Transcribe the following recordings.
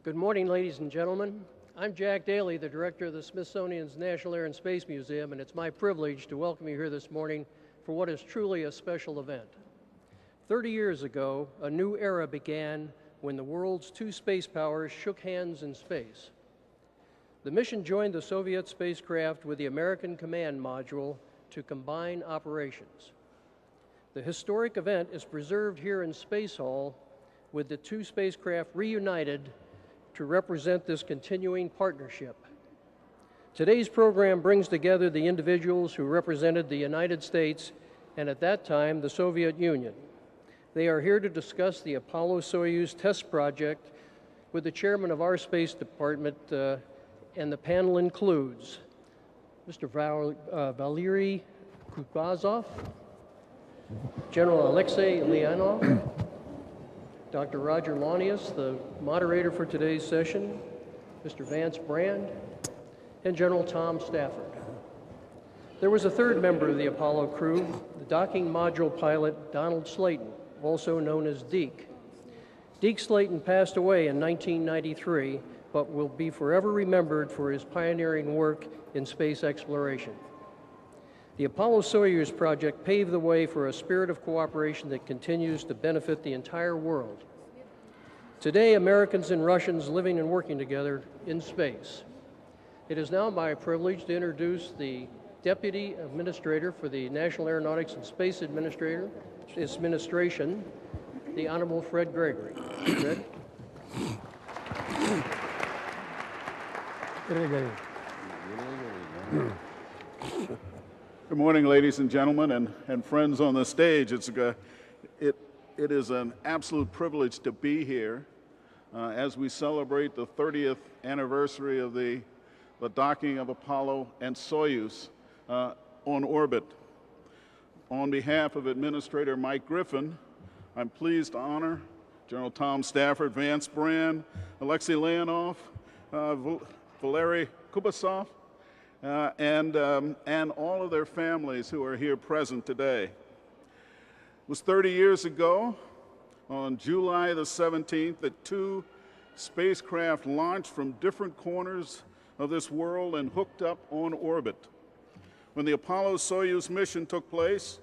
Good morning, ladies and gentlemen. I'm Jack Daly, the director of the Smithsonian's National Air and Space Museum, and it's my privilege to welcome you here this morning for what is truly a special event. 30 years ago, a new era began when the world's two space powers shook hands in space. The mission joined the Soviet spacecraft with the American command module to combine operations. The historic event is preserved here in Space Hall with the two spacecraft reunited to represent this continuing partnership. Today's program brings together the individuals who represented the United States and at that time the Soviet Union. They are here to discuss the Apollo-Soyuz test project with the chairman of our Space Department, and the panel includes Mr. Valery Kutbazov, General Alexei Leonov, Dr. Roger Launius, the moderator for today's session, Mr. Vance Brand, and General Tom Stafford. There was a third member of the Apollo crew, the docking module pilot Donald Slayton, also known as Deke. Deke Slayton passed away in 1993, but will be forever remembered for his pioneering work in space exploration. The Apollo-Soyuz project paved the way for a spirit of cooperation that continues to benefit the entire world. Today, Americans and Russians living and working together in space. It is now my privilege to introduce the Deputy Administrator for the National Aeronautics and Space Administration, the Honorable Fred Gregory. Fred? Good morning, ladies and gentlemen, and friends on the stage. It is an absolute privilege to be here as we celebrate the 30th anniversary of the docking of Apollo and Soyuz on orbit. On behalf of Administrator Mike Griffin, I'm pleased to honor General Tom Stafford, Vance Brand, Alexei Leonov, Valery Kubasov, and all of their families who are here present today. It was 30 years ago, on July the 17th, that two spacecraft launched from different corners of this world and hooked up on orbit. When the Apollo-Soyuz mission took place,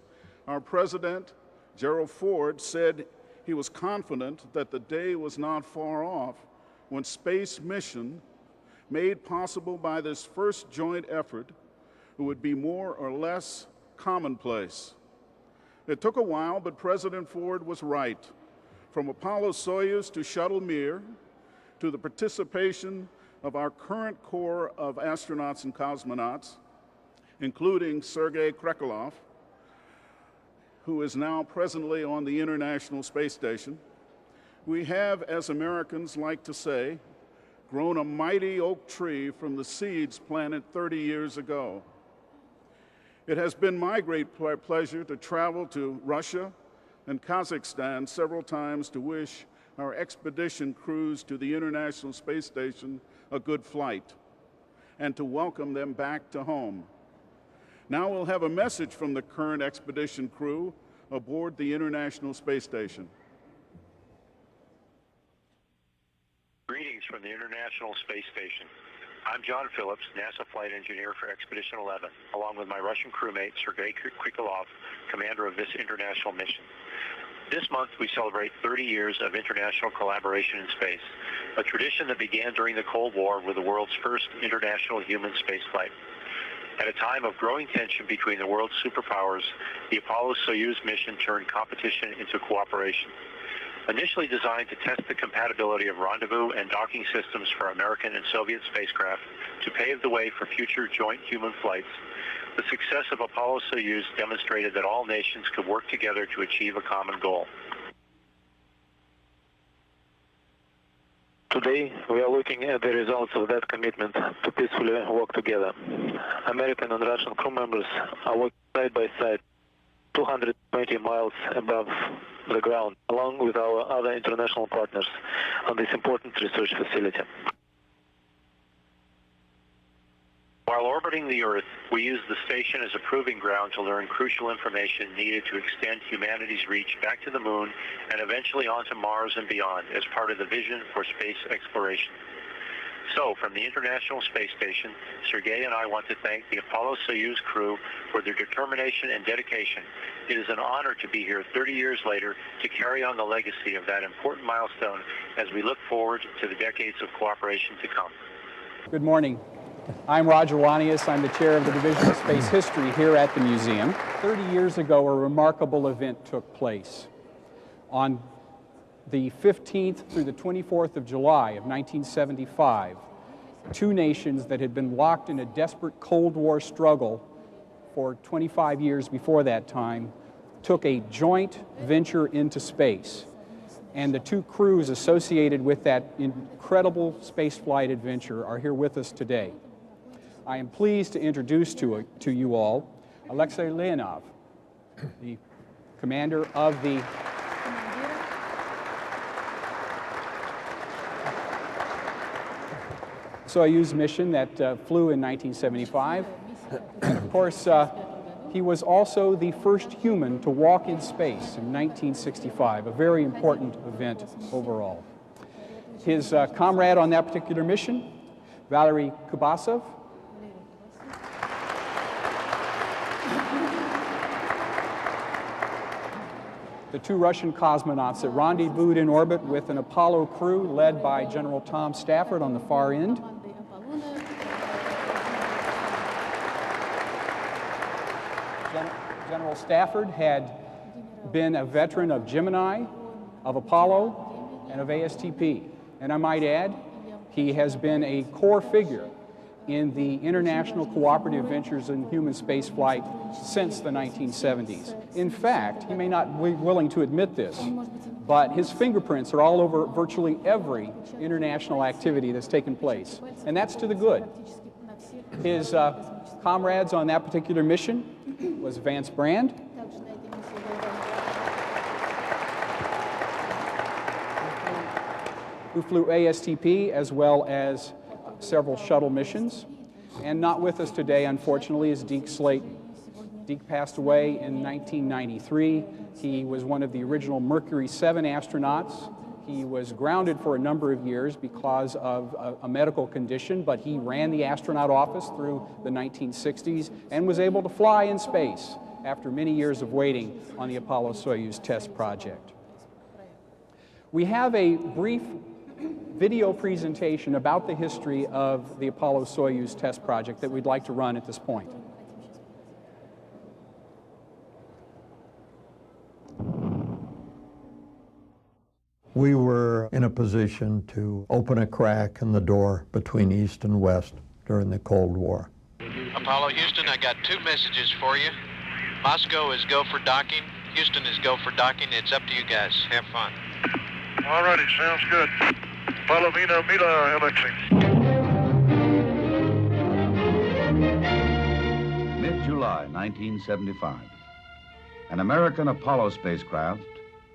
our president, Gerald Ford, said he was confident that the day was not far off when space mission made possible by this first joint effort would be more or less commonplace. It took a while, but President Ford was right. From Apollo-Soyuz to Shuttle Mir, to the participation of our current core of astronauts and cosmonauts, including Sergei Krikalev, who is now presently on the International Space Station, we have, as Americans like to say, grown a mighty oak tree from the seeds planted 30 years ago. It has been my great pleasure to travel to Russia and Kazakhstan several times to wish our expedition crews to the International Space Station a good flight and to welcome them back to home. Now we'll have a message from the current expedition crew aboard the International Space Station. Greetings from the International Space Station. I'm John Phillips, NASA Flight Engineer for Expedition 11, along with my Russian crewmate, Sergei Krikalev, commander of this international mission. This month, we celebrate 30 years of international collaboration in space, a tradition that began during the Cold War with the world's first international human spaceflight. At a time of growing tension between the world's superpowers, the Apollo-Soyuz mission turned competition into cooperation. Initially designed to test the compatibility of rendezvous and docking systems for American and Soviet spacecraft to pave the way for future joint human flights, the success of Apollo-Soyuz demonstrated that all nations could work together to achieve a common goal. Today, we are looking at the results of that commitment to peacefully work together. American and Russian crew members are working side by side, 220 miles above the ground, along with our other international partners on this important research facility. While orbiting orbiting the Earth, we use the station as a proving ground to learn crucial information needed to extend humanity's reach back to the moon and eventually onto Mars and beyond as part of the vision for space exploration. So, from the International Space Station, Sergei and I want to thank the Apollo-Soyuz crew for their determination and dedication. It is an honor to be here 30 years later to carry on the legacy of that important milestone as we look forward to the decades of cooperation to come. Good morning. I'm Roger Wanius. I'm the chair of the Division of Space History here at the museum. 30 years ago, a remarkable event took place. On the 15th through the 24th of July of 1975, two nations that had been locked in a desperate Cold War struggle for 25 years before that time took a joint venture into space. And the two crews associated with that incredible spaceflight adventure are here with us today. I am pleased to introduce to you all Alexei Leonov, the commander of the Soyuz mission that flew in 1975. And of course, he was also the first human to walk in space in 1965, a very important event overall. His comrade on that particular mission, Valery Kubasov, the two Russian cosmonauts that rendezvoused in orbit with an Apollo crew led by General Tom Stafford on the far end. General Stafford had been a veteran of Gemini, of Apollo, and of ASTP. And I might add, he has been a core figure in the international cooperative ventures in human spaceflight since the 1970s. In fact, he may not be willing to admit this, but his fingerprints are all over virtually every international activity that's taken place, and that's to the good. His comrades on that particular mission was Vance Brand, who flew ASTP as well as several shuttle missions. And not with us today, unfortunately, is Deke Slayton. Deke passed away in 1993. He was one of the original Mercury 7 astronauts. He was grounded for a number of years because of a medical condition, but he ran the astronaut office through the 1960s and was able to fly in space after many years of waiting on the Apollo-Soyuz test project. We have a brief video presentation about the history of the Apollo-Soyuz test project that we'd like to run at this point. We were in a position to open a crack in the door between East and West during the Cold War. Apollo Houston, I got two messages for you. Moscow is go for docking. Houston is go for docking. It's up to you guys. Have fun. All righty, sounds good. Palomino, Mila, Alexei. Mid-July 1975. An American Apollo spacecraft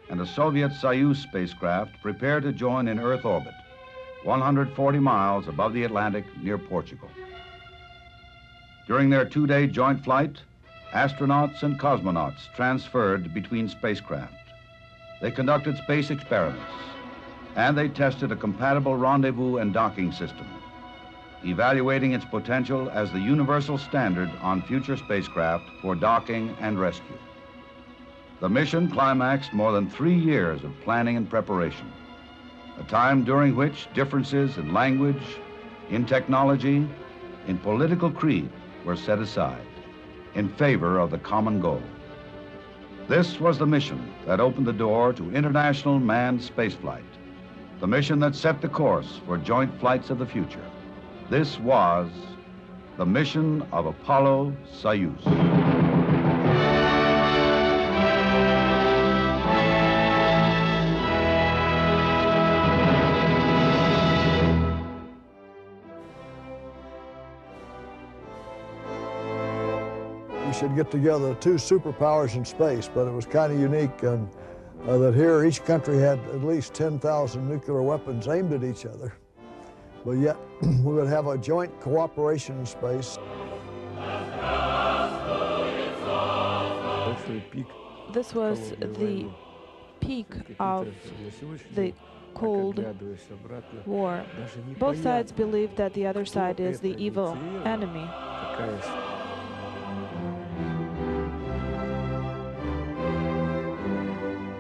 and a Soviet Soyuz spacecraft prepare to join in Earth orbit, 140 miles above the Atlantic near Portugal. During their two-day joint flight, astronauts and cosmonauts transferred between spacecraft. They conducted space experiments, and they tested a compatible rendezvous and docking system, evaluating its potential as the universal standard on future spacecraft for docking and rescue. The mission climaxed more than 3 years of planning and preparation, a time during which differences in language, in technology, in political creed were set aside in favor of the common goal. This was the mission that opened the door to international manned spaceflight, the mission that set the course for joint flights of the future. This was the mission of Apollo-Soyuz. We should get together two superpowers in space, but it was kind of unique and that here each country had at least 10,000 nuclear weapons aimed at each other. But yet we would have a joint cooperation in space. This was the peak of the Cold War. Both sides believe that the other side is the evil enemy.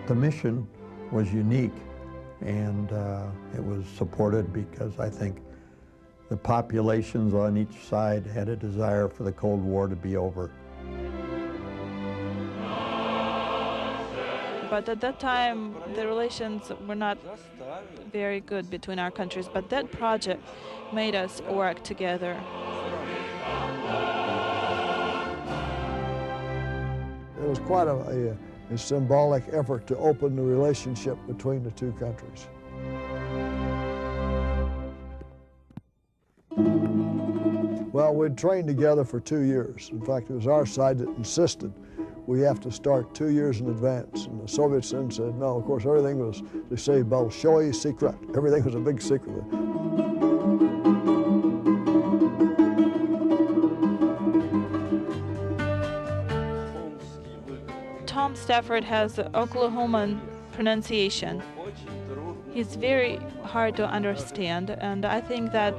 The mission was unique, and it was supported because I think the populations on each side had a desire for the Cold War to be over. But at that time, the relations were not very good between our countries. But that project made us work together. It was quite a symbolic effort to open the relationship between the two countries. Well, we'd trained together for 2 years. In fact, it was our side that insisted we have to start 2 years in advance. And the Soviets then said, no, of course, everything was, they say, Bolshoi secret. Everything was a big secret. Tom Stafford has Oklahoman pronunciation. He's very hard to understand, and I think that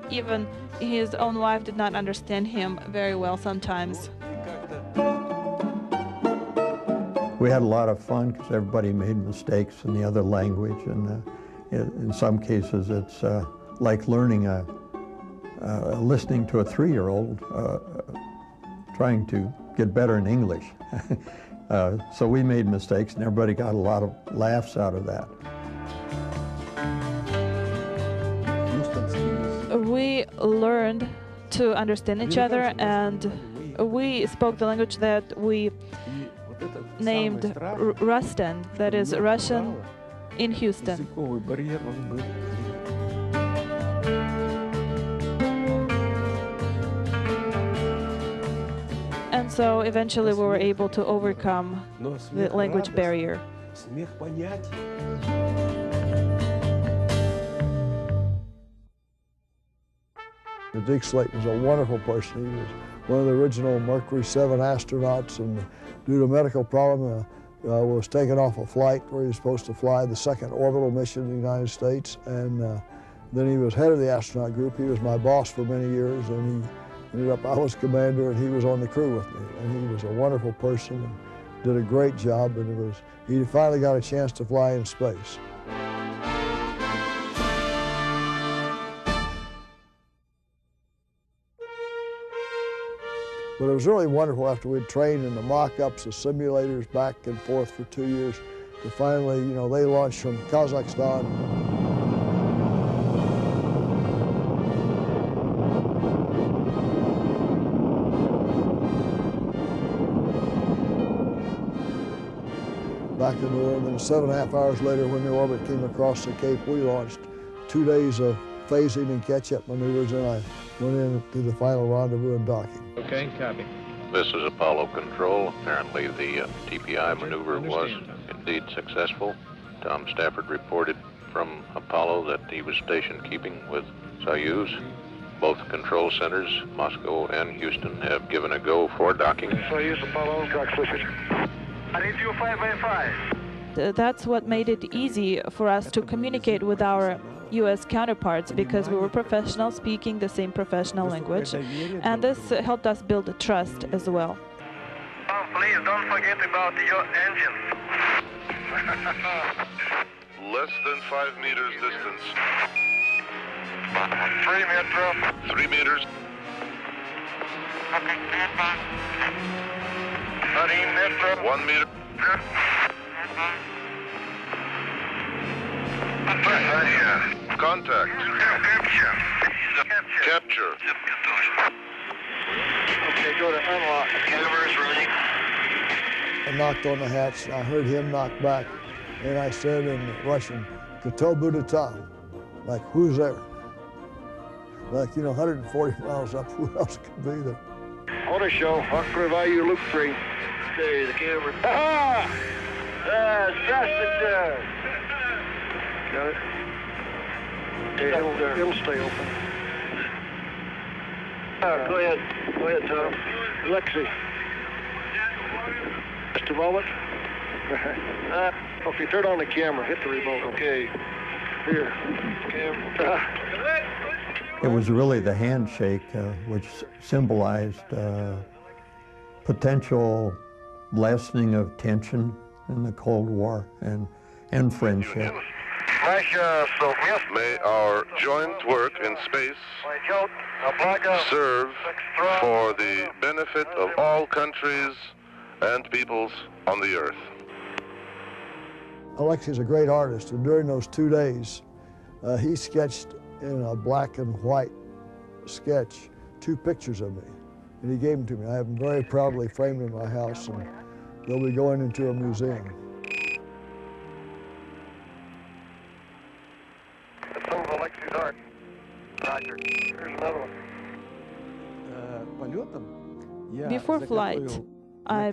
even his own wife did not understand him very well sometimes. We had a lot of fun because everybody made mistakes in the other language, and in some cases it's like learning listening to a 3-year-old trying to get better in English. So we made mistakes, and everybody got a lot of laughs out of that. We learned to understand each other, and we spoke the language that we named Rustan, that is Russian in Houston. And so eventually we were able to overcome the language barrier. Dick Slayton was a wonderful person. He was one of the original Mercury 7 astronauts, and due to a medical problem was taken off a flight where he was supposed to fly the second orbital mission in the United States. And then he was head of the astronaut group. He was my boss for many years, and he ended up, I was commander, and he was on the crew with me. And he was a wonderful person and did a great job, and he finally got a chance to fly in space. But it was really wonderful after we'd trained in the mock-ups, the simulators, back and forth for 2 years, to finally, they launched from Kazakhstan. Back in the orbit, and then 7.5 hours later, when the orbit came across the Cape, we launched 2 days of phasing and catch-up maneuvers, and I went in to the final rendezvous and docking. Okay, copy. This is Apollo Control. Apparently the TPI maneuver was indeed successful. Tom Stafford reported from Apollo that he was station keeping with Soyuz. Both control centers, Moscow and Houston, have given a go for docking. Soyuz, Apollo, track switch. I need you 5x5. That's what made it easy for us to communicate with our U.S. counterparts, because we were professionals speaking the same professional language, and this helped us build trust as well. Tom, please don't forget about your engine. Less than 5 meters distance. 3 meters. 3 meters. 13 meters. 1 meter. Contact. Capture. Okay, go to unlock. Cameras running. I knocked on the hatch, and I heard him knock back, and I said in Russian, "Kto будет там?" Like, who's there? Like, 140 miles up, who else could be there? Auto show, Открываю Luke 3. Okay, the camera. Ah! Здравствуйте! Got it? It'll stay open. Go ahead, Tom. Lexi. Mr. Moment? If you turn on the camera, hit the remote. Okay. Here. Camera. It was really the handshake which symbolized potential lessening of tension in the Cold War and friendship. May our joint work in space serve for the benefit of all countries and peoples on the earth. Alexei's a great artist, and during those 2 days, he sketched in a black and white sketch 2 pictures of me, and he gave them to me. I have them very proudly framed in my house, and they'll be going into a museum. That's some of Alexei's art. Roger. Here's another one. Before flight, I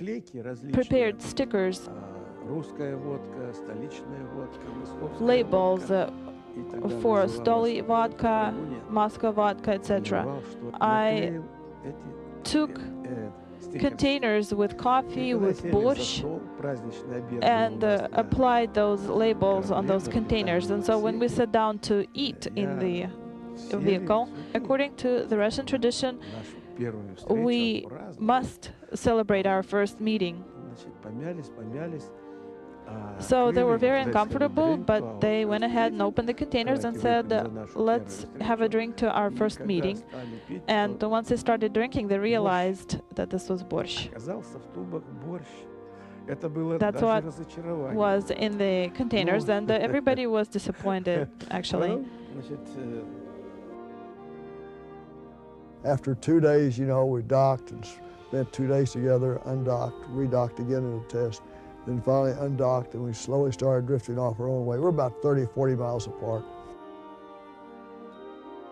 prepared stickers, labels for Stoli vodka, Moscow vodka, etc. I took containers with coffee, with borscht, and applied those labels on those containers. And so when we sat down to eat in the vehicle, according to the Russian tradition, we must celebrate our first meeting. So they were very uncomfortable, but they went ahead and opened the containers and said, let's have a drink to our first meeting. And once they started drinking, they realized that this was borscht. That's what was in the containers, and everybody was disappointed, actually. After 2 days, you know, we docked and spent 2 days together, undocked, redocked again in a test, then finally undocked, and we slowly started drifting off our own way. We're about 30, 40 miles apart.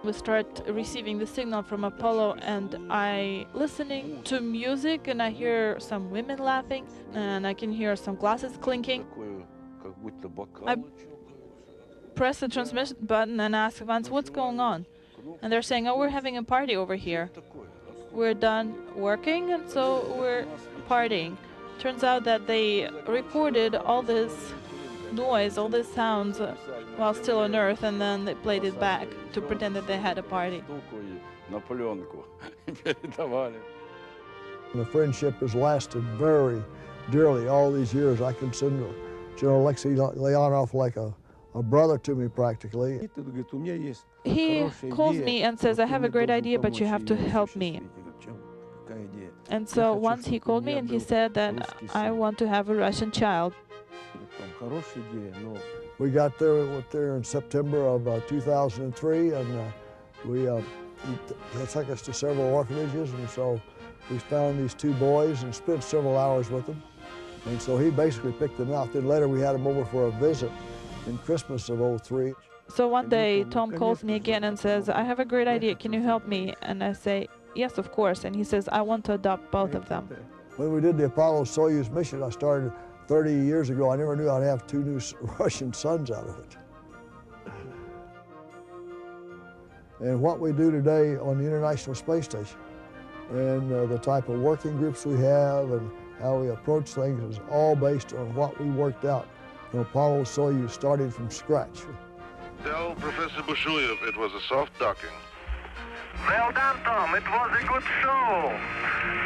We start receiving the signal from Apollo, and I listening to music, and I hear some women laughing, and I can hear some glasses clinking. I press the transmission button and ask Vance, what's going on? And they're saying, oh, we're having a party over here. We're done working, and so we're partying. Turns out that they recorded all this noise, all these sounds while still on Earth, and then they played it back to pretend that they had a party. The friendship has lasted very dearly all these years. I consider General Alexei Leonov like a brother to me, practically. He calls me and says, I have a great idea, but you have to help me. And so once he called me and he said that I want to have a Russian child. We got there in September of 2003, and they took us to several orphanages, and so we found these 2 boys and spent several hours with them. And so he basically picked them out. Then later we had them over for a visit in Christmas of '03. So one day Tom calls me again and says, I have a great idea, can you help me? And I say, yes, of course. And he says, I want to adopt both of them. When we did the Apollo-Soyuz mission, I started 30 years ago. I never knew I'd have 2 new Russian sons out of it. And what we do today on the International Space Station, and the type of working groups we have and how we approach things is all based on what we worked out from Apollo-Soyuz, starting from scratch. Tell Professor Bushuyev it was a soft docking. Well done, Tom. It was a good show.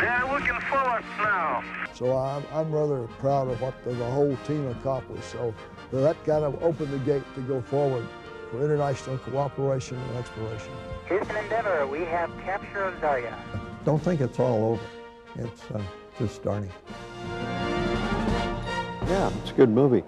They're looking forward now. So I'm rather proud of what the whole team accomplished. So that kind of opened the gate to go forward for international cooperation and exploration. Houston Endeavour, we have capture of Zarya. Don't think it's all over. It's just starting. Yeah, it's a good movie.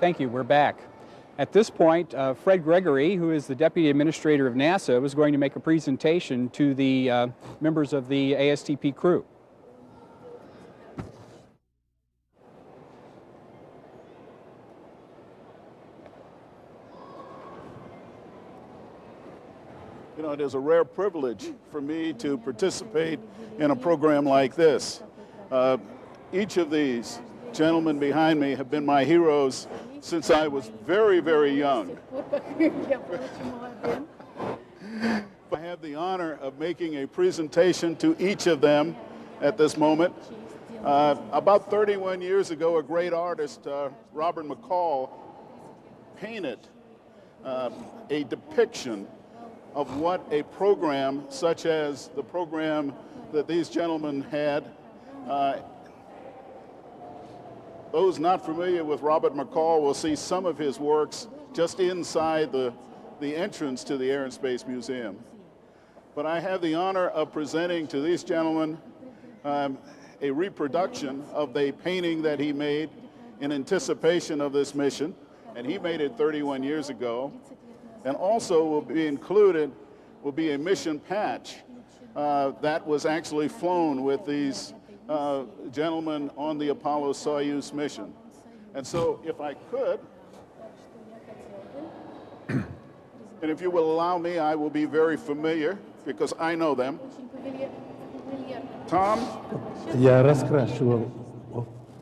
Thank you. We're back. At this point, Fred Gregory, who is the Deputy Administrator of NASA, was going to make a presentation to the members of the ASTP crew. You know, it is a rare privilege for me to participate in a program like this. Each of these gentlemen behind me have been my heroes since I was very, very young. I have the honor of making a presentation to each of them at this moment. About 31 years ago, a great artist, Robert McCall, painted a depiction of what a program such as the program that these gentlemen had. Those not familiar with Robert McCall will see some of his works just inside the entrance to the Air and Space Museum. But I have the honor of presenting to these gentlemen a reproduction of the painting that he made in anticipation of this mission, and he made it 31 years ago. And also will be included will be a mission patch that was actually flown with these gentlemen on the Apollo Soyuz mission. And so if I could, and if you will allow me, I will be very familiar because I know them. Tom,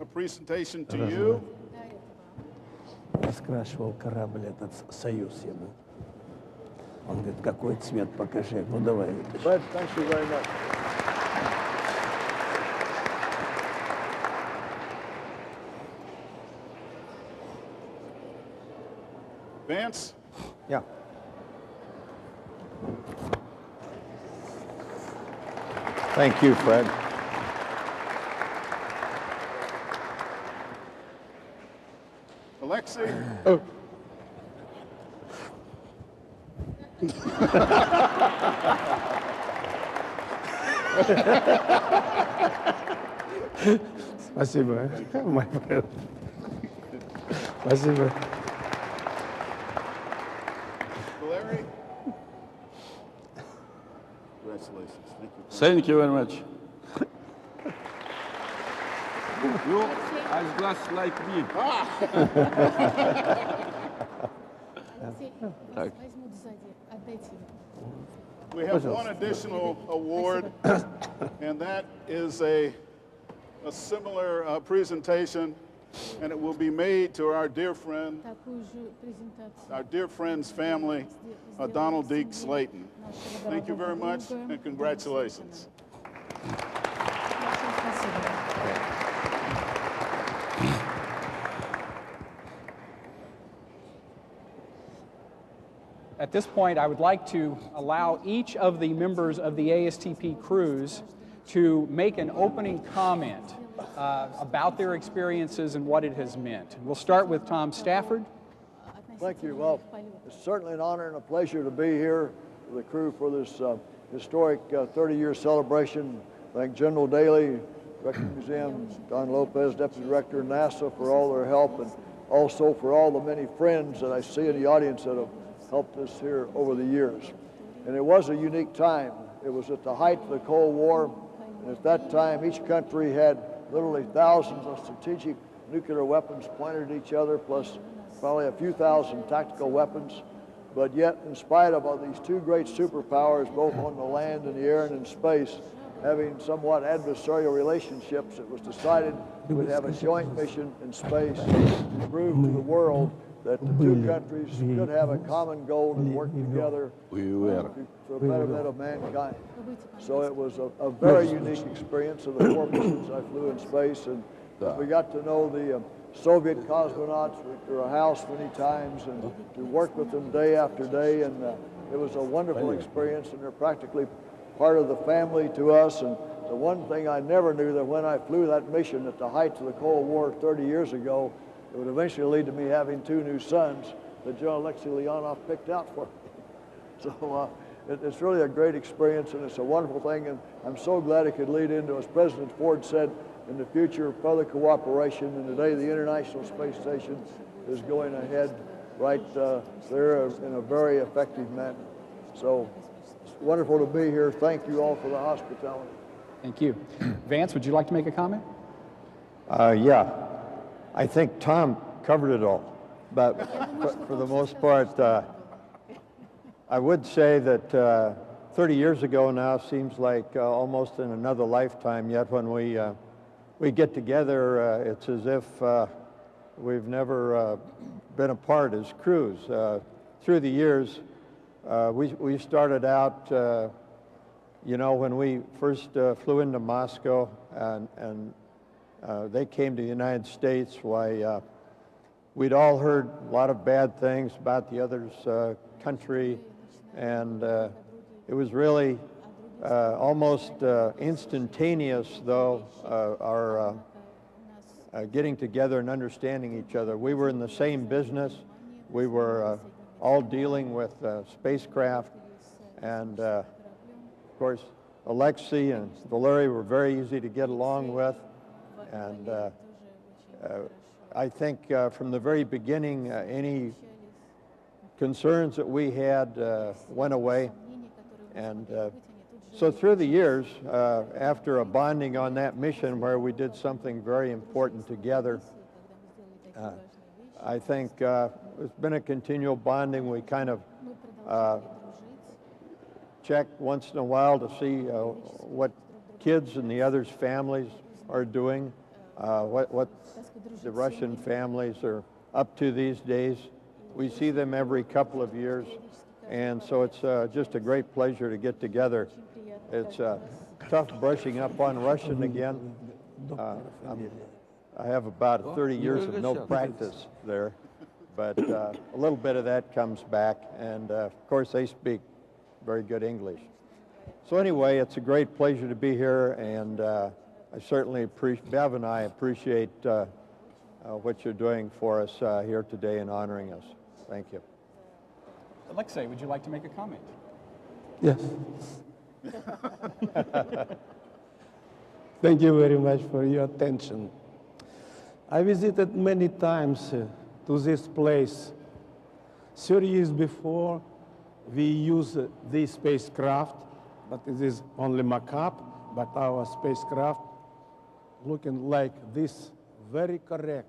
a presentation to you. Раскрашивал корабль этот «Союз» ему. Он говорит, какой цвет покажи. Ну давай. Fred, thank you very much. Vance? Yeah. Thank you, Fred. Alexei? Oh. Спасибо, my friend. Спасибо. Larry? Congratulations. Thank you. Thank you very much. You as glass like me. We have one additional award, and that is a similar presentation, and it will be made to our dear friend's family, Donald Deke Slayton. Thank you very much, and congratulations. At this point, I would like to allow each of the members of the ASTP crews to make an opening comment about their experiences and what it has meant. We'll start with Tom Stafford. Thank you. Well, it's certainly an honor and a pleasure to be here with the crew for this historic 30-year celebration. Thank General Daly, Director of the Museum, Don Lopez, Deputy Director of NASA, for all their help, and also for all the many friends that I see in the audience that have helped us here over the years. And it was a unique time. It was at the height of the Cold War, and at that time each country had literally thousands of strategic nuclear weapons pointed at each other, plus probably a few thousand tactical weapons. But yet, in spite of all these two great superpowers, both on the land and the air and in space, having somewhat adversarial relationships, it was decided we would have a joint mission in space to prove to the world that the two countries could have a common goal and work together for the betterment of mankind. So it was a very unique experience of the 4 missions I flew in space, and we got to know the Soviet cosmonauts. We were housed many times, and we worked with them day after day, and it was a wonderful experience, and they're practically part of the family to us. And the one thing I never knew, that when I flew that mission at the height of the Cold War 30 years ago, it would eventually lead to me having 2 new sons that General Alexei Leonov picked out for me. So it's really a great experience, and it's a wonderful thing, and I'm so glad it could lead into, as President Ford said, in the future, further cooperation. And today the International Space Station is going ahead right there in a very effective manner. So it's wonderful to be here. Thank you all for the hospitality. Thank you. Vance, would you like to make a comment? Yeah. I think Tom covered it all, but for the most part, I would say that 30 years ago now seems like almost in another lifetime yet when we we get together, it's as if we've never been apart as crews. Through the years, we started out, you know, when we first flew into Moscow and they came to the United States, why we'd all heard a lot of bad things about the other's country, and it was really almost instantaneous, though, our getting together and understanding each other. We were in the same business. We were all dealing with spacecraft, and of course, Alexei and Valery were very easy to get along with, and I think from the very beginning, any concerns that we had went away, and so through the years, after a bonding on that mission where we did something very important together, I think it's been a continual bonding. We kind of check once in a while to see what kids and the others' families are doing, what the Russian families are up to these days. We see them every couple of years, and so it's just a great pleasure to get together. It's tough brushing up on Russian again. I have about 30 years of no practice there, but a little bit of that comes back, and of course they speak very good English. So anyway, it's a great pleasure to be here, and I certainly appreciate, Bev and I appreciate what you're doing for us here today and honoring us. Thank you. Alexei, would you like to make a comment? Yes. Thank you very much for your attention. I visited many times to this place. 30 years before, we used this spacecraft, but it is only mock-up, but our spacecraft looking like this, very correct,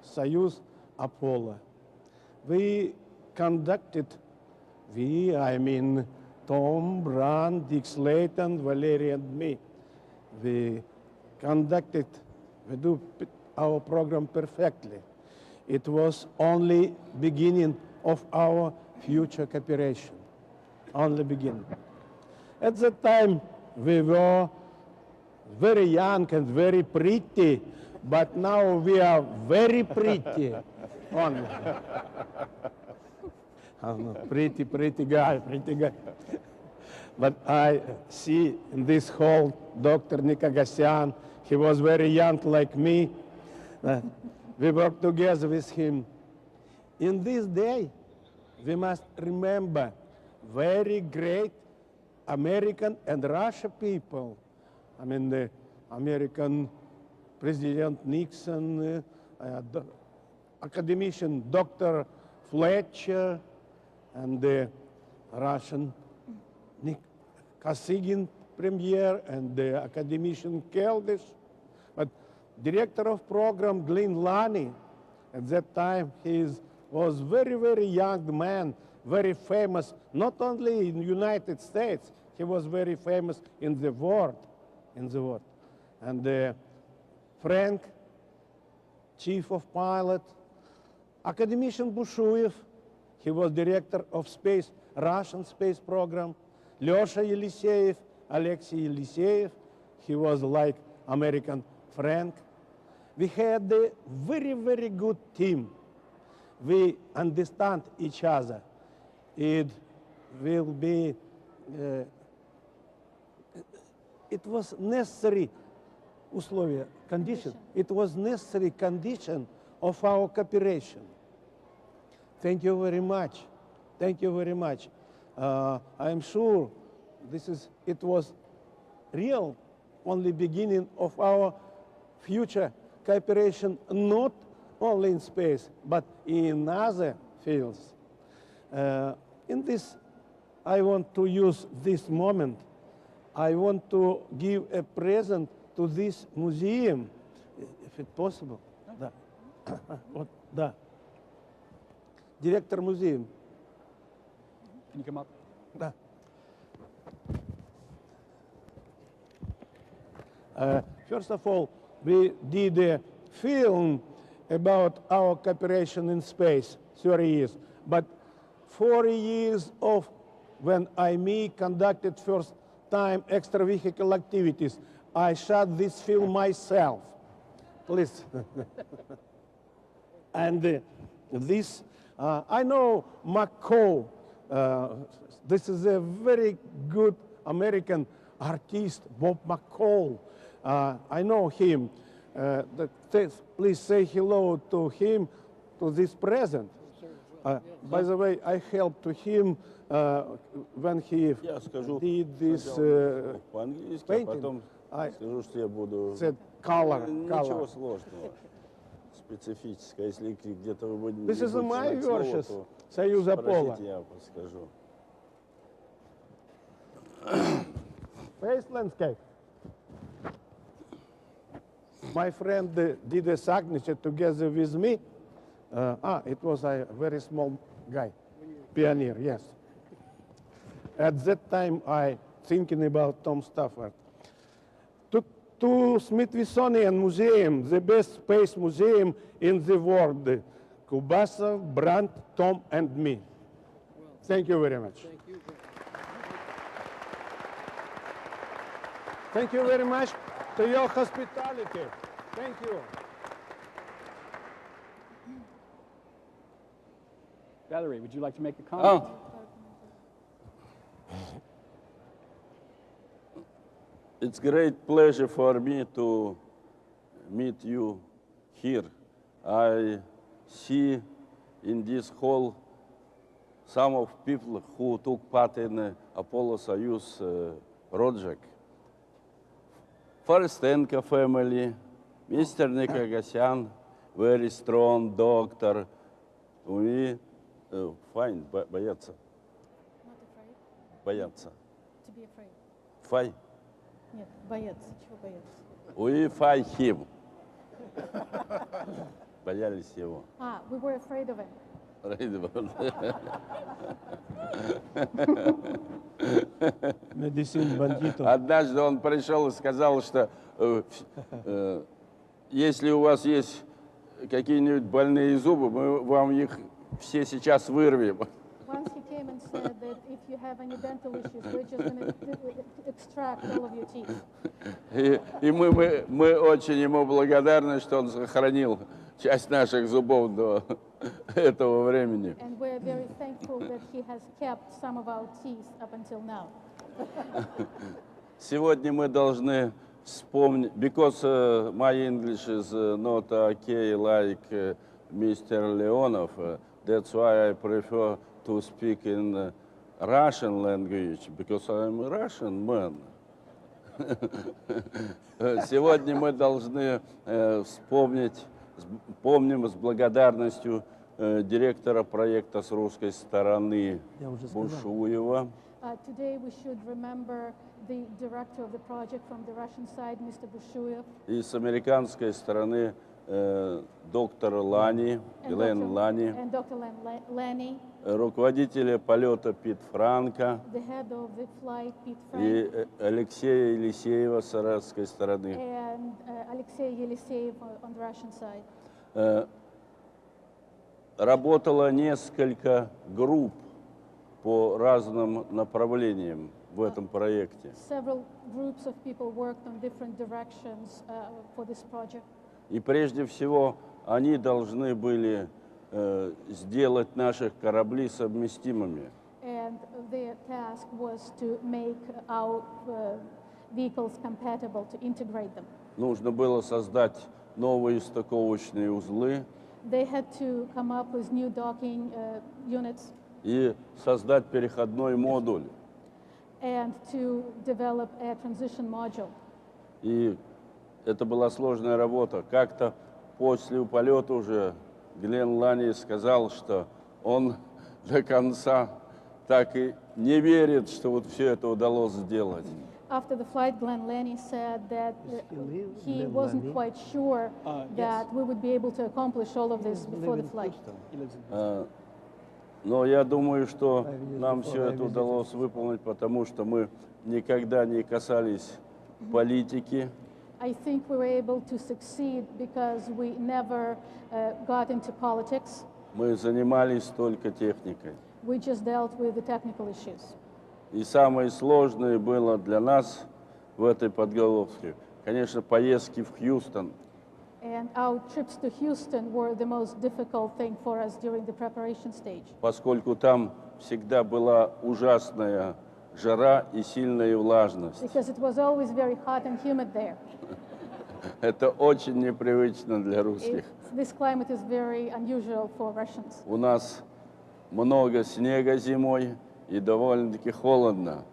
Soyuz Apollo. We conducted, I mean Tom, Bran, Dick Slayton, Valery and me. We do our program perfectly. It was only beginning of our future cooperation, only beginning. At that time, we were very young and very pretty, but now we are very pretty. Only. Pretty guy. But I see in this hall Dr. Nikagassian. He was very young like me. We worked together with him. In this day, we must remember very great American and Russian people. I mean, the American President Nixon, academician Dr. Fletcher, and the Russian Kosygin premier, and the academician Keldysh. But director of program Glyn Lani, at that time he was very young man, very famous, not only in the United States, he was very famous in the world. And Frank, chief of pilot, academician Bushuev, he was director of Russian space program. Lyosha Yeliseyev, Alexei Yeliseyev, he was like American Frank. We had a very good team. We understand each other. It will be, it was necessary condition. It was necessary condition of our cooperation. Thank you very much. Thank you very much. I am sure it was real only beginning of our future cooperation, not only in space, but in other fields. In this, I want to use this moment. I want to give a present to this museum, if it's possible. Да. Директор музея. Can you come up? Да. First of all, we did a film about our cooperation in space, 30 years. But 40 years of when me conducted first time extravehicular activities, I shot this film myself. Please. And this, I know McCall. This is a very good American artist, Bob McCall. I know him. Please say hello to him, to this present. By the way, I helped to him when he did this painting. Скажу, что я буду... Said color. Ничего сложного. Специфическое. Если где-то вы будете... This is my verses, Союз Аполло. Спросите, я подскажу. Space landscape. My friend did a signature together with me. It was a very small guy, pioneer, yes. At that time, I thinking about Tom Stafford. To Smithsonian Museum, the best space museum in the world. Kubasov, Brandt, Tom, and me. Thank you very much. Thank you. Thank you very much to your hospitality. Thank you. Valerie, would you like to make a comment? It's great pleasure for me to meet you here. I see in this hall some of people who took part in Apollo-Soyuz project. Foristenko family, Mr. Nikogasyan, very strong doctor. We fine, боятся. Not afraid? Боятся. To be afraid. Fine. Нет, бояться. Чего бояться? We fight him. Боялись его. We were afraid of him. Медицин бандитов. Однажды он пришел и сказал, что если у вас есть какие-нибудь больные зубы, мы вам их все сейчас вырвем. Once he came and said that if you have any dental issues, we're just going to extract all of your teeth. И мы очень ему благодарны, что он сохранил часть наших зубов до этого времени. And we're very thankful that he has kept some of our teeth up until now. Сегодня мы должны вспомнить, because my English is not okay like Mr. Leonov, that's why I prefer to speak in Russian language, because I'm a Russian man. Сегодня мы должны помним с благодарностью директора проекта с русской стороны Бушуева. Today we should remember the director of the project from the Russian side, Mr. Bushuev. И с американской стороны доктор Лани, Элен Лани. And Dr. Lani. Руководителя полета Пит Франко. The head of the flight, Pete Frank. И Алексея Елисеева с арабской стороны. And Alexei Yeliseyev on the Russian side. Работало несколько групп по разным направлениям в этом проекте. Several groups of people worked on different directions for this project. И прежде всего они должны были сделать наших кораблей совместимыми. And their task was to make our vehicles compatible, to integrate them. Нужно было создать новые стыковочные узлы. They had to come up with new docking units. И создать переходной модуль. And to develop a transition module. И это была сложная работа. Как-то после полета уже Глен Лани сказал, что он до конца так и не верит, что вот все это удалось сделать. After the flight, Glenn Lanny said that he wasn't quite sure that we would be able to accomplish all of this before the flight. Но я думаю, что нам все это удалось выполнить, потому что мы никогда не касались политики. I think we were able to succeed because we never got into politics. Мы занимались только техникой. We just dealt with the technical issues. И самое сложное было для нас в этой подготовке, конечно, поездки в Хьюстон. And our trips to Houston were the most difficult thing for us during the preparation stage. Поскольку там всегда была ужасная жара и сильная влажность. Because it was always very hot and humid there. Это очень непривычно для русских. This climate is very unusual for Russians. У нас много снега зимой и довольно-таки холодно.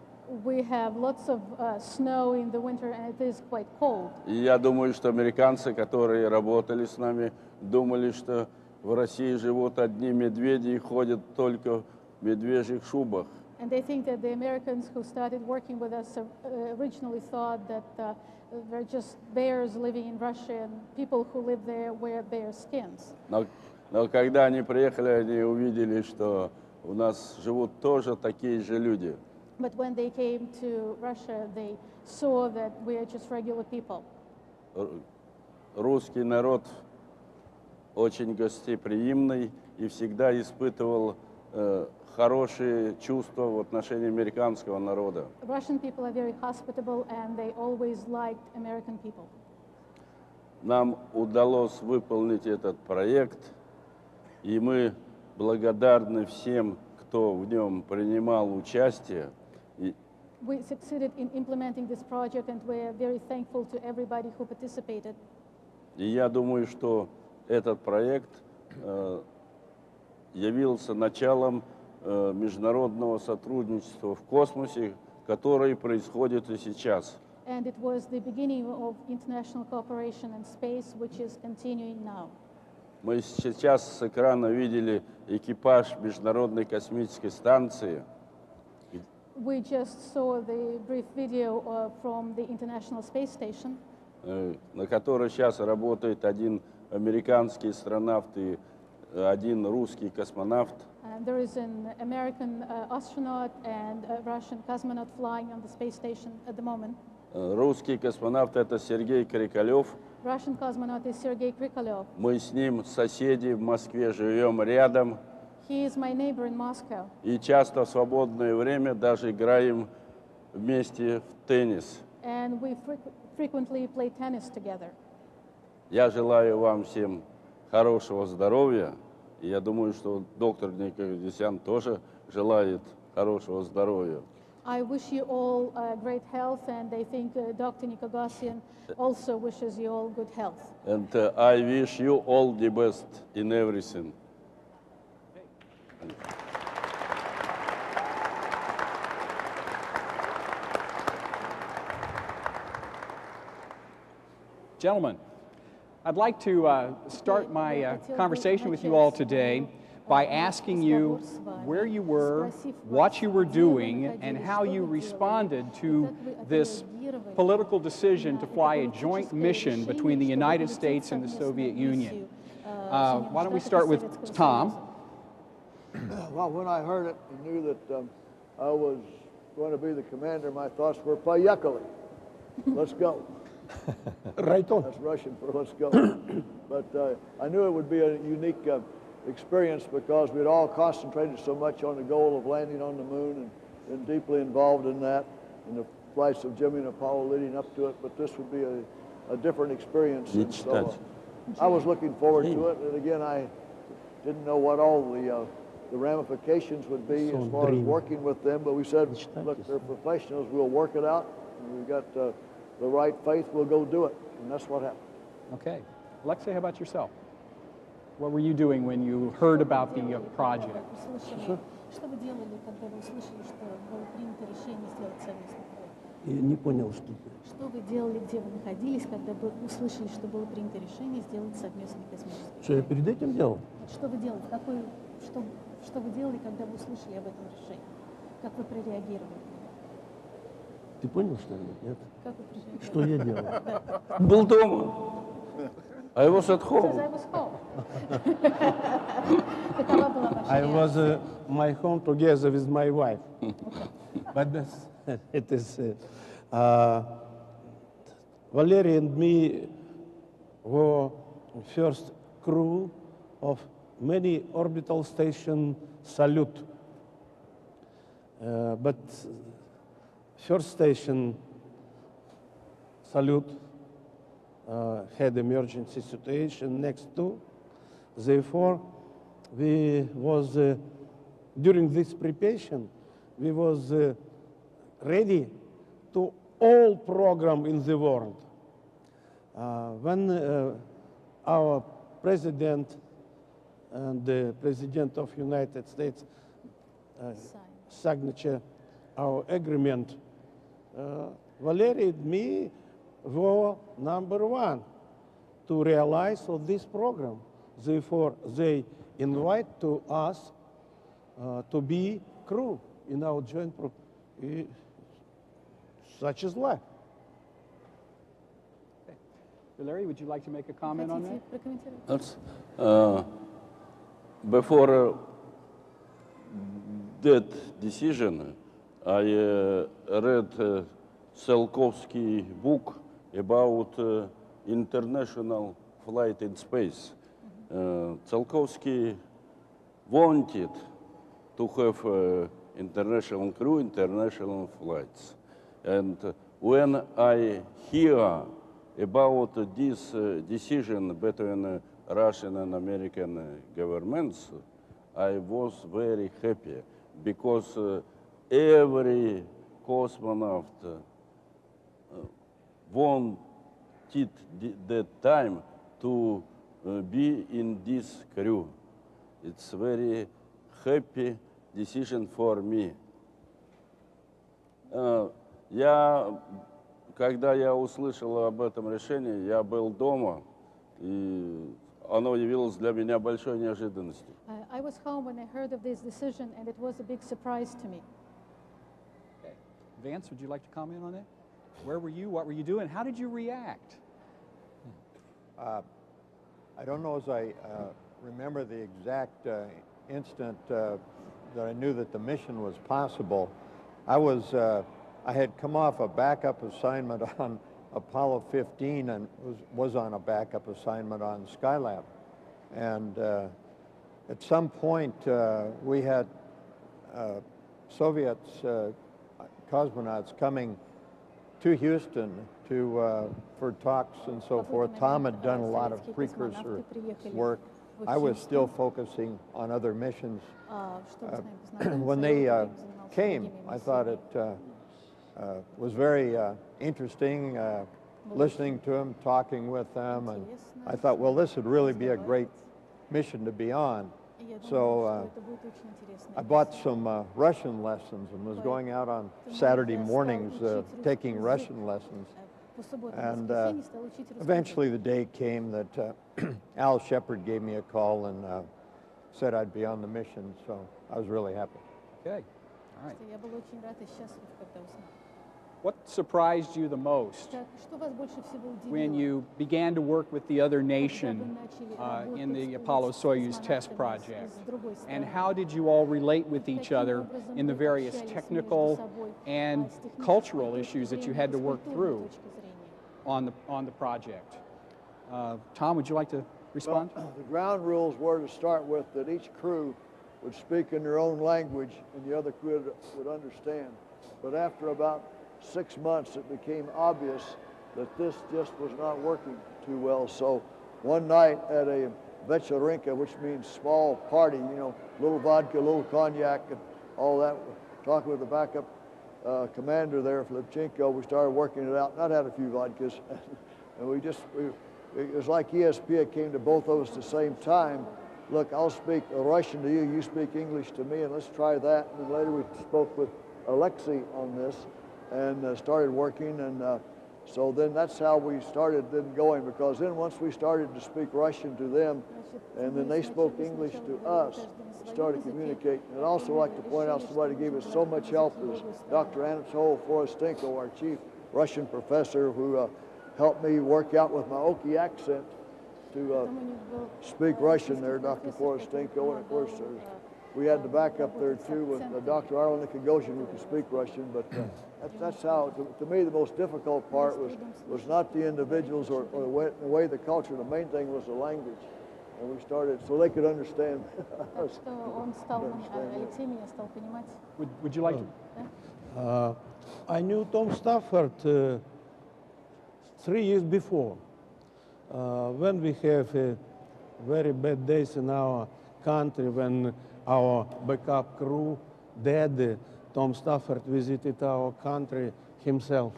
We have lots of snow in the winter and it is quite cold. И я думаю, что американцы, которые работали с нами, думали, что в России живут одни медведи и ходят только в медвежьих шубах. And they think that the Americans who started working with us originally thought that they're just bears living in Russia and people who live there wear bear skins. Но когда они приехали, они увидели, что у нас живут тоже такие же люди. But when they came to Russia, they saw that we are just regular people. Русский народ очень гостеприимный и всегда испытывал хорошие чувства в отношении американского народа. Russian people are very hospitable and they always liked American people. Нам удалось выполнить этот проект, и мы благодарны всем, кто в нем принимал участие. We succeeded in implementing this project and we are very thankful to everybody who participated. И я думаю, что этот проект явился началом международного сотрудничества в космосе, которое происходит и сейчас. And it was the beginning of international cooperation in space, which is continuing now. Мы сейчас с экрана видели экипаж Международной космической станции. We just saw the brief video from the International Space Station. На которой сейчас работает один американский астронавт и один русский космонавт. And there is an American astronaut and a Russian cosmonaut flying on the space station at the moment. Русский космонавт — это Сергей Крикалев. Russian cosmonaut is Sergei Krikalev. Мы с ним соседи в Москве, живем рядом. He is my neighbor in Moscow. И часто в свободное время даже играем вместе в теннис. And we frequently play tennis together. Я желаю вам всем хорошего здоровья. И я думаю, что доктор Никогдисян тоже желает хорошего здоровья. I wish you all great health, and I think Dr. Nikogosyan also wishes you all good health. And I wish you all the best in everything. Gentlemen, I'd like to start my conversation with you all today by asking you where you were, what you were doing, and how you responded to this political decision to fly a joint mission between the United States and the Soviet Union. Why don't we start with Tom? Well, when I heard it and knew that I was going to be the commander, my thoughts were "Поехали." Let's go. Right on. That's Russian for let's go. But I knew it would be a unique experience because we'd all concentrated so much on the goal of landing on the moon and deeply involved in that, and the flights of Jimmy and Apollo leading up to it. But this would be a different experience. And so I was looking forward to it. And again, I didn't know what all the ramifications would be as far as working with them. But we said, look, they're professionals. We'll work it out. And we've got the right faith. We'll go do it. And that's what happened. Okay. Alexei, how about yourself? What were you doing when you heard about the project? Что вы делали, когда вы услышали, что было принято решение сделать совместный проект? Я не понял, что. Что вы делали, где вы находились, когда вы услышали, что было принято решение сделать совместный космический проект? Что я перед этим делал? Что вы делали? Что вы делали, когда вы услышали об этом решении? Как вы прореагировали? Ты понял, что ли? Нет? Как вы прореагировали? Что я делал? Был дома. I was at home. I was home. I was my home together with my wife. But it is Valery and me were first crew of many orbital station salute. But first station salute had emergency situation next to. Therefore, we was during this preparation, we was ready to all program in the world. When our president and the president of United States signature our agreement, Valery and me were number one to realize of this program. Therefore, they invite to us to be crew in our joint program. Such is life. Valery, would you like to make a comment on that? Before that decision, I read Tsiolkovsky book about international flight in space. Tsiolkovsky wanted to have international crew, international flights. And when I hear about this decision between Russian and American governments, I was very happy because every cosmonaut wanted that time to be in this crew. It's very happy decision for me. Когда я услышал об этом решении, я был дома, и оно явилось для меня большой неожиданностью. I was home when I heard of this decision, and it was a big surprise to me. Okay. Vance, would you like to comment on that? Where were you? What were you doing? How did you react? I don't know as I remember the exact instant that I knew that the mission was possible. I had come off a backup assignment on Apollo 15 and was on a backup assignment on Skylab. And at some point, we had Soviets, cosmonauts coming to Houston for talks and so forth. Tom had done a lot of precursor work. I was still focusing on other missions. When they came, I thought it was very interesting listening to them, talking with them, and I thought, well, this would really be a great mission to be on. So I bought some Russian lessons and was going out on Saturday mornings taking Russian lessons. And eventually the day came that Al Shepard gave me a call and said I'd be on the mission, so I was really happy. Okay, all right. What surprised you the most when you began to work with the other nation in the Apollo-Soyuz test project? And how did you all relate with each other in the various technical and cultural issues that you had to work through on the project? Tom, would you like to respond? Well, the ground rules were to start with that each crew would speak in their own language and the other crew would understand. But after about 6 months, it became obvious that this just was not working too well. So one night at a vecharinka, which means small party, you know, little vodka, little cognac, and all that, talking with the backup commander there, Filipchenko, we started working it out. Not had a few vodkas, and it was like ESP came to both of us at the same time. Look, I'll speak Russian to you, you speak English to me, and let's try that. And then later we spoke with Alexei on this and started working, and so then that's how we started then going, because then once we started to speak Russian to them and then they spoke English to us, started communicating. And I'd also like to point out somebody who gave us so much help is Dr. Anatol Forostenko, our chief Russian professor, who helped me work out with my Oki accent to speak Russian there, Dr. Forostenko. And of course, we had the backup there too with Dr. Arlen Nikogoshin, who could speak Russian, but that's how, to me, the most difficult part was not the individuals or the way the culture. The main thing was the language. And we started, so they could understand us. Would you like to? I knew Tom Stafford 3 years before. When we have very bad days in our country, when our backup crew dead, Tom Stafford visited our country himself.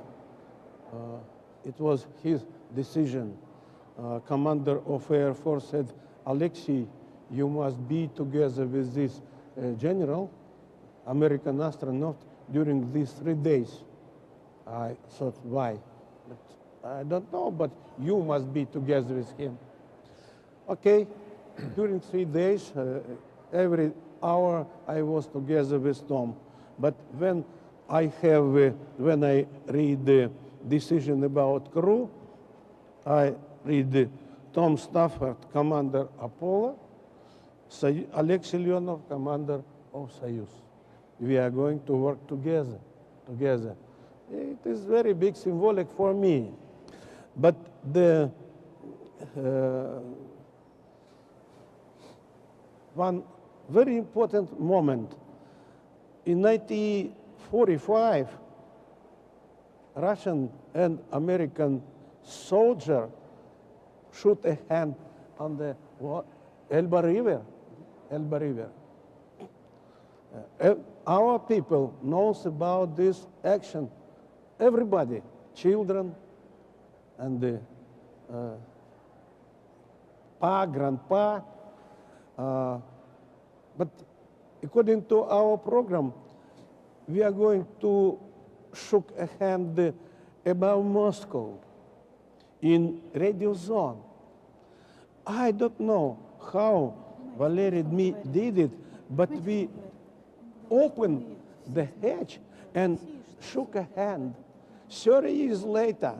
It was his decision. Commander of Air Force said, Alexei, you must be together with this general, American astronaut, during these 3 days. I thought, why? But I don't know, but you must be together with him. Okay, during 3 days, every hour I was together with Tom. But when I read the decision about crew, I read Tom Stafford, Commander Apollo, Alexei Leonov, Commander of Soyuz. We are going to work together. It is very big symbolic for me. But the one very important moment, in 1945, Russian and American soldier shoot a hand on the Elba River. Our people knows about this action. Everybody, children, and the grandpa. But according to our program, we are going to shook a hand above Moscow in radio zone. I don't know how Valery did it, but we opened the hatch and shook a hand 30 years later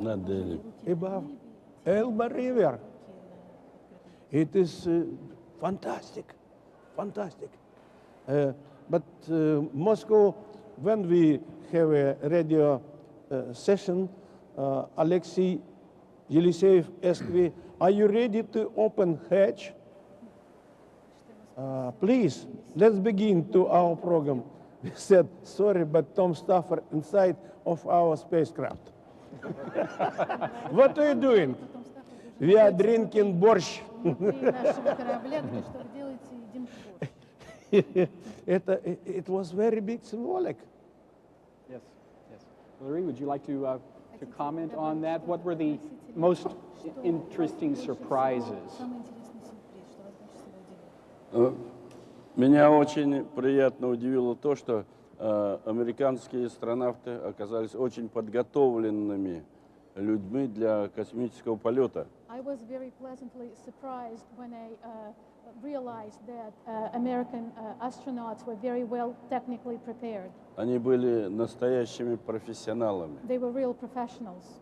above Elba River. It is fantastic. But Moscow, when we have a radio session, Alexei Yeliseyev asked me, are you ready to open hatch? Please, let's begin to our program. We said, sorry, but Tom Stafford inside of our spacecraft. What are you doing? We are drinking borscht. It was very big symbolic. Yes. Valery, would you like to comment on that? What were the most interesting surprises? Меня очень приятно удивило то, что американские астронавты оказались очень подготовленными людьми для космического полета. I was very pleasantly surprised when I realized that American astronauts were very well technically prepared. Они были настоящими профессионалами. They were real professionals.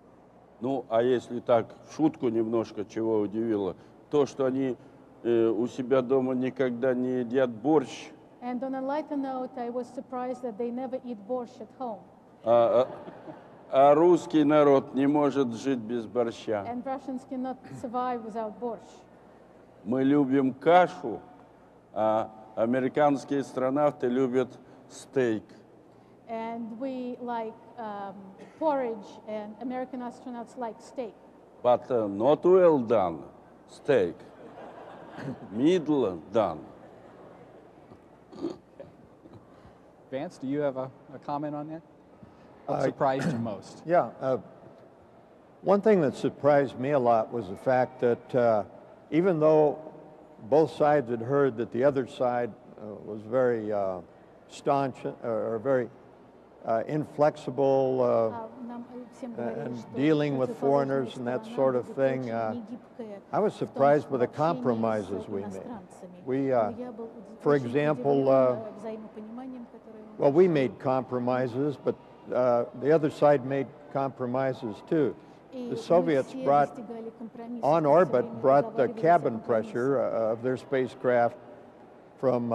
Ну, а если так, в шутку немножко, чего удивило, то, что они у себя дома никогда не едят борщ. And on a lighter note, I was surprised that they never eat borscht at home. А русский народ не может жить без борща. And Russians cannot survive without borscht. Мы любим кашу, а американские астронавты любят стейк. And we like porridge, and American astronauts like steak. But not well done steak. Middle done. Vance, do you have a comment on that? What surprised you most? Yeah. One thing that surprised me a lot was the fact that even though both sides had heard that the other side was very staunch or very inflexible and dealing with foreigners and that sort of thing, I was surprised by the compromises we made. We, for example, well, we made compromises, but the other side made compromises too. The Soviets brought, on orbit, brought the cabin pressure of their spacecraft from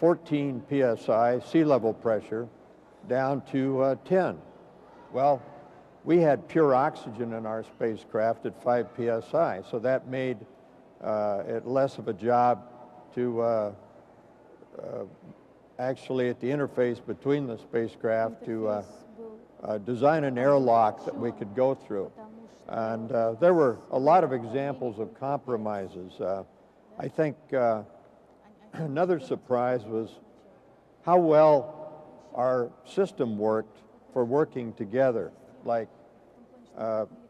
14 psi sea level pressure down to 10. Well, we had pure oxygen in our spacecraft at 5 psi, so that made it less of a job to actually at the interface between the spacecraft to design an airlock that we could go through. And there were a lot of examples of compromises. I think another surprise was how well our system worked for working together. Like,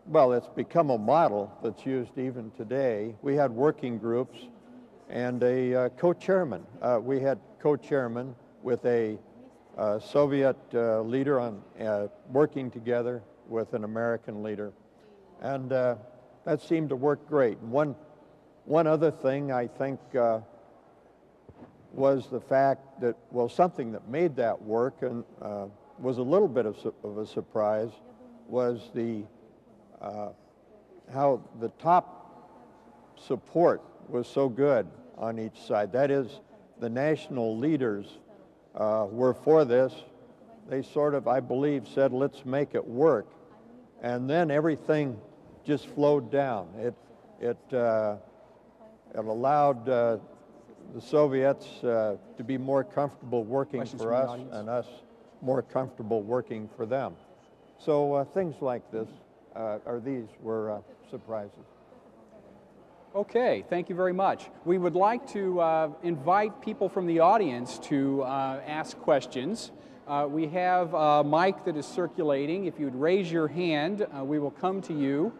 well, it's become a model that's used even today. We had working groups and a co-chairman. We had co-chairman with a Soviet leader on working together with an American leader. And that seemed to work great. One other thing I think was the fact that, well, something that made that work and was a little bit of a surprise was the how the top support was so good on each side. That is, the national leaders were for this. They sort of, I believe, said, let's make it work. And then everything just flowed down. It allowed the Soviets to be more comfortable working for us and us more comfortable working for them. So things like this, or these, were surprises. Okay, thank you very much. We would like to invite people from the audience to ask questions. We have a mic that is circulating. If you'd raise your hand, we will come to you,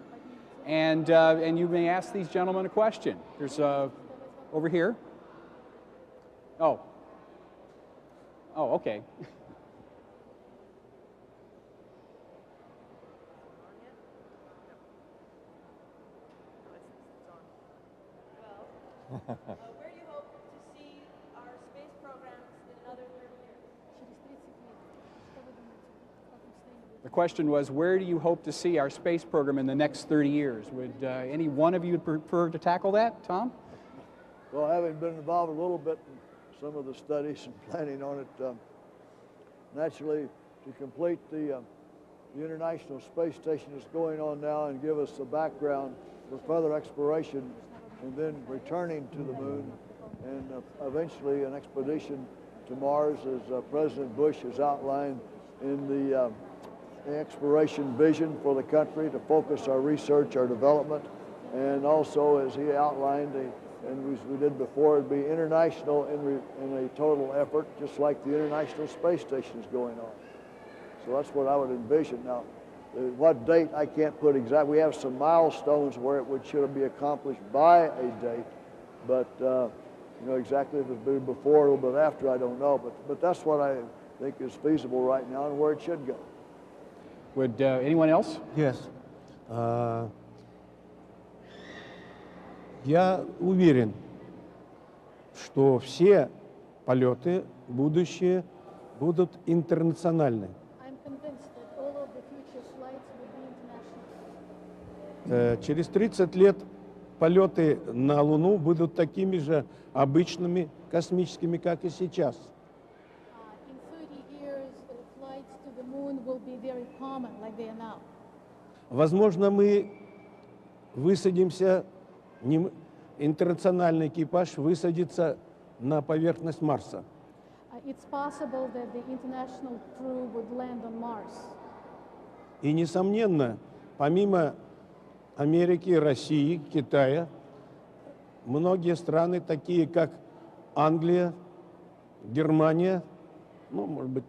and you may ask these gentlemen a question. There's over here. Oh, okay. Where do you hope to see our space programs in another 30 years? The question was, where do you hope to see our space program in the next 30 years? Would any one of you prefer to tackle that? Tom? Well, having been involved a little bit in some of the studies and planning on it, naturally, to complete the International Space Station that's going on now and give us the background for further exploration, and then returning to the moon, and eventually an expedition to Mars, as President Bush has outlined in the exploration vision for the country, to focus our research, our development, and also, as he outlined, and we did before, it'd be international in a total effort, just like the International Space Station is going on. So that's what I would envision. Now, what date, I can't put exactly. We have some milestones where it should be accomplished by a date, but you know, exactly if it'll be before or a little bit after, I don't know. But that's what I think is feasible right now and where it should go. Would anyone else? Yes. Я уверен, что все полеты будущие будут интернациональны. Через 30 лет полеты на Луну будут такими же обычными космическими, как и сейчас. Возможно, мы высадимся, интернациональный экипаж высадится на поверхность Марса. И, несомненно, помимо Америки, России, Китая, многие страны, такие как Англия, Германия, ну, может быть,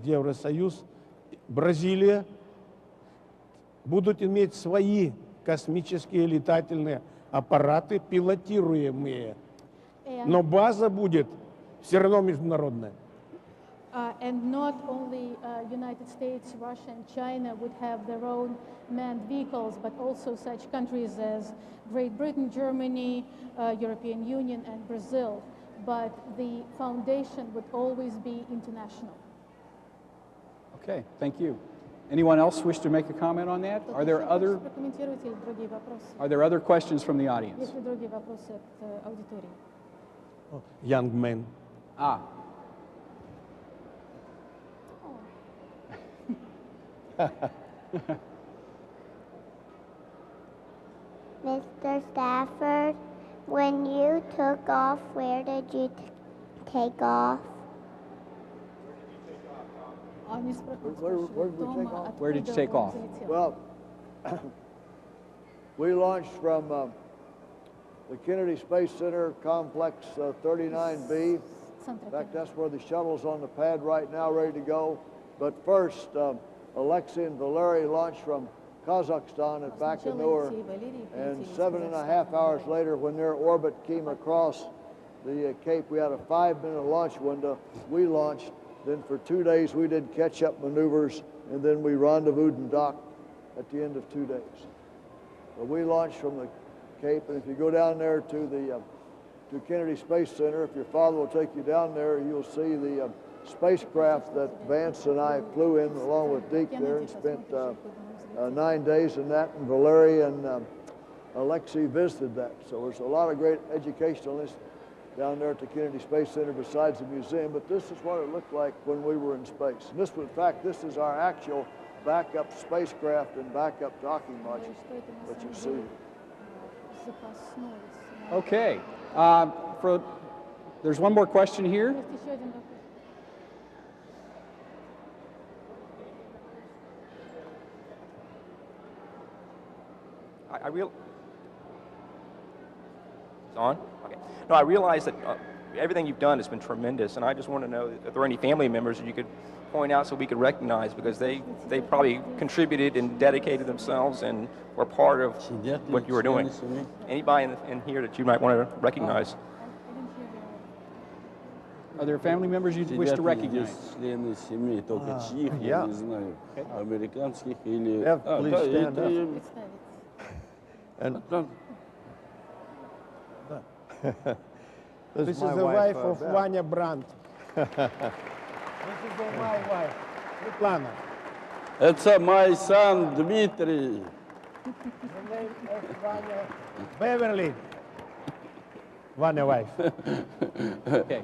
Евросоюз, Бразилия, будут иметь свои космические летательные аппараты, пилотируемые. Но база будет все равно международная. And not only United States, Russia, and China would have their own manned vehicles, but also such countries as Great Britain, Germany, European Union, and Brazil. But the foundation would always be international. Okay, thank you. Anyone else wish to make a comment on that? Are there other questions from the audience? Young man, Ah. Mr. Stafford, when you took off, where did you take off? Where did you take off? Well, we launched from the Kennedy Space Center Complex 39B. In fact, that's where the shuttle's on the pad right now, ready to go. But first, Alexei and Valery launched from Kazakhstan at Baikonur, and 7.5 hours later, when their orbit came across the Cape, we had a 5-minute launch window. We launched. Then for 2 days, we did catch-up maneuvers, and then we rendezvoused and docked at the end of 2 days. So we launched from the Cape, and if you go down there to the to Kennedy Space Center, if your father will take you down there, you'll see the spacecraft that Vance and I flew in along with Deke there and spent 9 days in that, and Valery and Alexei visited that. So there's a lot of great educationalists down there at the Kennedy Space Center besides the museum, but this is what it looked like when we were in space. And this, in fact, this is our actual backup spacecraft and backup docking module that you see. Okay. There's one more question here. No, I realize that everything you've done has been tremendous, and I just want to know if there are any family members that you could point out so we could recognize, because they probably contributed and dedicated themselves and were part of what you were doing. Anybody in here that you might want to recognize? Are there family members you wish to recognize? Члены семей, только чьих, я не знаю, американских или... Please stand up. And This is the wife of Vanya Brandt. This is my wife, Svetlana. Это my son, Dmitry. The name of Vanya, Beverly. Vanya wife.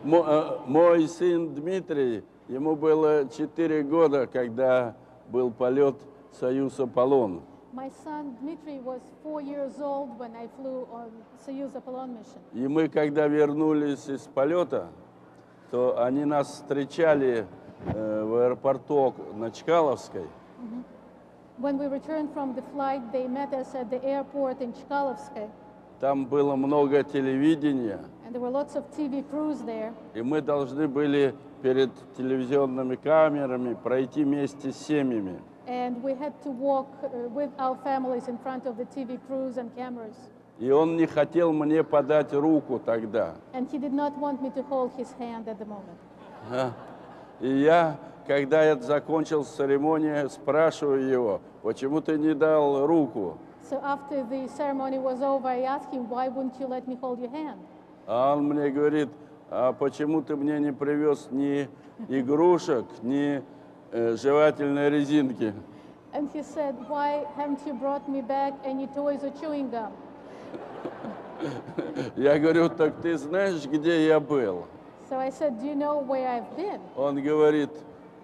Мой сын Дмитрий, ему было 4 года, когда был полет «Союз-Аполлон». My son Dmitry was 4 years old when I flew on Soyuz Apollon mission. И мы, когда вернулись из полета, то они нас встречали в аэропорту на Чкаловской. When we returned from the flight, they met us at the airport in Chkalovsky. Там было много телевидения. And there were lots of TV crews there. И мы должны были перед телевизионными камерами пройти вместе с семьями. And we had to walk with our families in front of the TV crews and cameras. И он не хотел мне подать руку тогда. And he did not want me to hold his hand at the moment. И я, когда я закончил церемонию, спрашиваю его, почему ты не дал руку? So after the ceremony was over, I asked him, why wouldn't you let me hold your hand? А он мне говорит, а почему ты мне не привез ни игрушек, ни жевательной резинки? And he said, why haven't you brought me back any toys or chewing gum? Я говорю, так ты знаешь, где я был? So I said, do you know where I've been? Он говорит,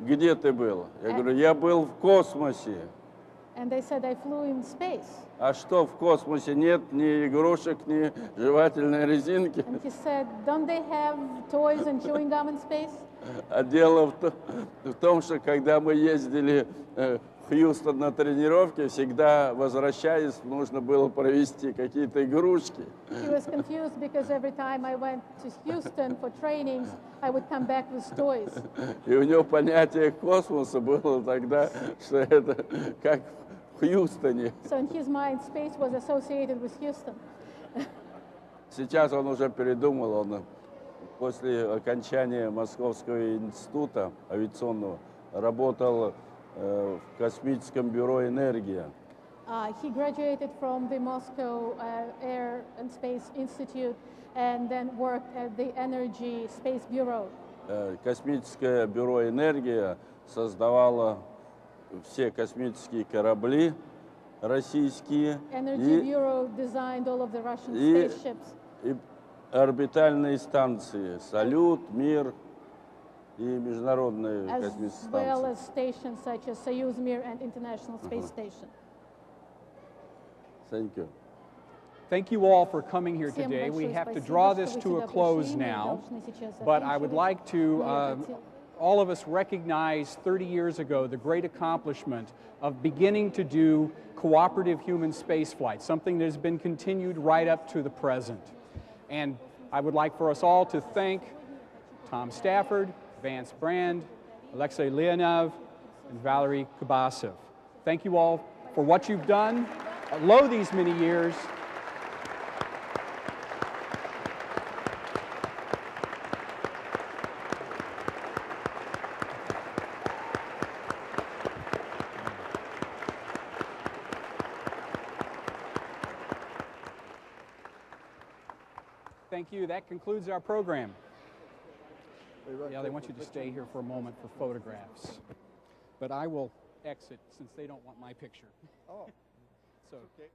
где ты был? Я говорю, я был в космосе. And they said, I flew in space. А что, в космосе нет ни игрушек, ни жевательной резинки? And he said, don't they have toys and chewing gum in space? А дело в том, что когда мы ездили в Хьюстон на тренировке, всегда, возвращаясь, нужно было провести какие-то игрушки. He was confused because every time I went to Houston for trainings, I would come back with toys. И у него понятие космоса было тогда, что это как в Хьюстоне. So in his mind, space was associated with Houston. Сейчас он уже передумал, он после окончания Московского института авиационного работал в космическом бюро «Энергия». He graduated from the Moscow Air and Space Institute and then worked at the Energy Space Bureau. Космическое бюро «Энергия» создавало все космические корабли российские. Energy Bureau designed all of the Russian spaceships. орбитальные станции «Салют», «Мир» и Международная космическая well станция. as stations such as Soyuz, Mir, and International Space Station. Thank you. Thank you all for coming here today. We have to draw this to a close now, but I would like to all of us recognize 30 years ago the great accomplishment of beginning to do cooperative human spaceflight, something that has been continued right up to the present. And I would like for us all to thank Tom Stafford, Vance Brand, Alexei Leonov, and Valery Kubasev. Thank you all for what you've done lo these many years. Thank you. That concludes our program. Yeah, they want you to stay here for a moment for photographs. But I will exit since they don't want my picture. Oh. So. Okay.